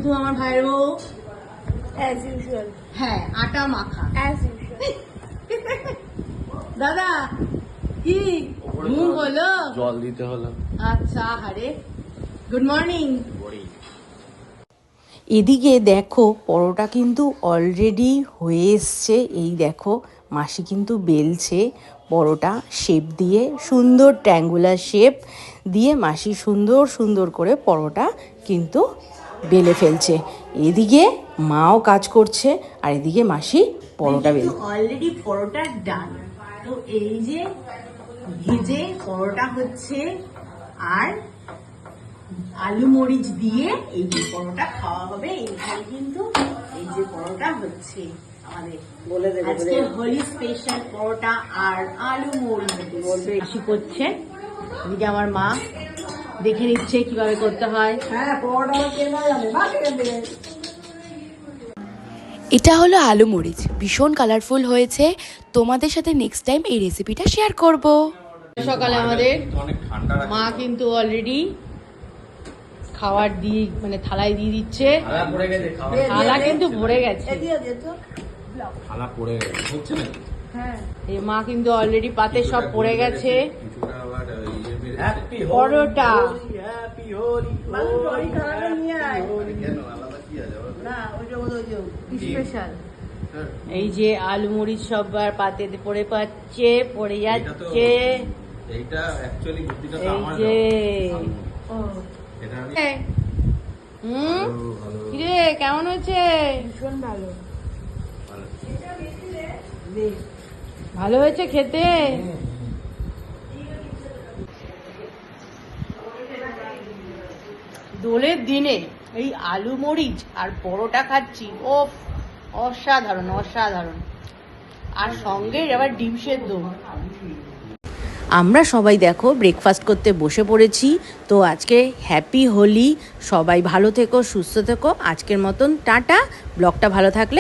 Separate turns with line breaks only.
কিন্তু আমার ভাইয়ের বউ
অ্যাজ ইউজুয়াল।
হ্যাঁ আটা মাখা।
As usual.
দাদা কি মুখ হলো?
জল দিতে হলো।
আচ্ছা আরে গুড মর্নিং।
এদিকে দেখো পরোটা কিন্তু অলরেডি হয়ে এসছে। এই দেখো মাসি কিন্তু বেলছে পরোটা শেপ দিয়ে, সুন্দর ট্রায়াঙ্গুলার শেপ দিয়ে মাসি সুন্দর সুন্দর করে পরোটা কিন্তু বেলে ফেলছে। এদিকে মাও কাজ করছে আর এদিকে মাসি পরোটা বেলছে।
অলরেডি পরোটা ডান। তো এই যে ভেজে পরোটা হচ্ছে আর আলু মরিচ দিয়ে এই যে পরোটা খাওয়া হবে। এইখানে কিন্তু এই যে পরোটা হচ্ছে আমাদের আজকে হোলি স্পেশাল পরোটা আর আলু মরিচ বেশি করছে। এদিকে আমার মা দেখে নিচ্ছে কিভাবে করতে হয়।
এটা হলো আলু মরিচ, ভীষণ কালারফুল হয়েছে। তোমাদের সাথে নেক্সট টাইম এই রেসিপিটা শেয়ার করব।
সকালে আমাদের
অনেক ঠান্ডা
মা কিন্তু অলরেডি খাবার দিয়ে মানে থালায় দিয়ে দিচ্ছে।
থালা পড়ে গেছে,
থালা কিন্তু ভরে গেছে।
থালা পড়ে গেছে, হচ্ছে না?
এই মা কিন্তু অলরেডি পাতে সব পড়ে গেছে।
কিছুটা আবার হ্যাপি
পরোটা
হ্যাপি হোলি। কেন আলাদা কি আছে?
স্পেশাল। এই যে আলু মরিচ সব আর পাতে পড়ে পাচ্ছে, পড়ে যাচ্ছে।
এইটা অ্যাকচুয়ালি বুদ্ধিটা তো
এই
আমার
যে
এটা আমি
কিরে কেমন হয়েছে?
ভীষণ ভালো।
ভালো হয়েছে খেতে। দোলের দিনে এই আলু মরিচ আর পরোটা খাচ্ছি, ও অসাধারণ অসাধারণ। আর সঙ্গে আবার ডিম সেদ্ধ।
আমরা সবাই দেখো ব্রেকফাস্ট করতে বসে পড়েছি। তো আজকে হ্যাপি হোলি, সবাই ভালো থেকো, সুস্থ থেকো। আজকের মতন টাটা। ব্লগটা ভালো থাকলে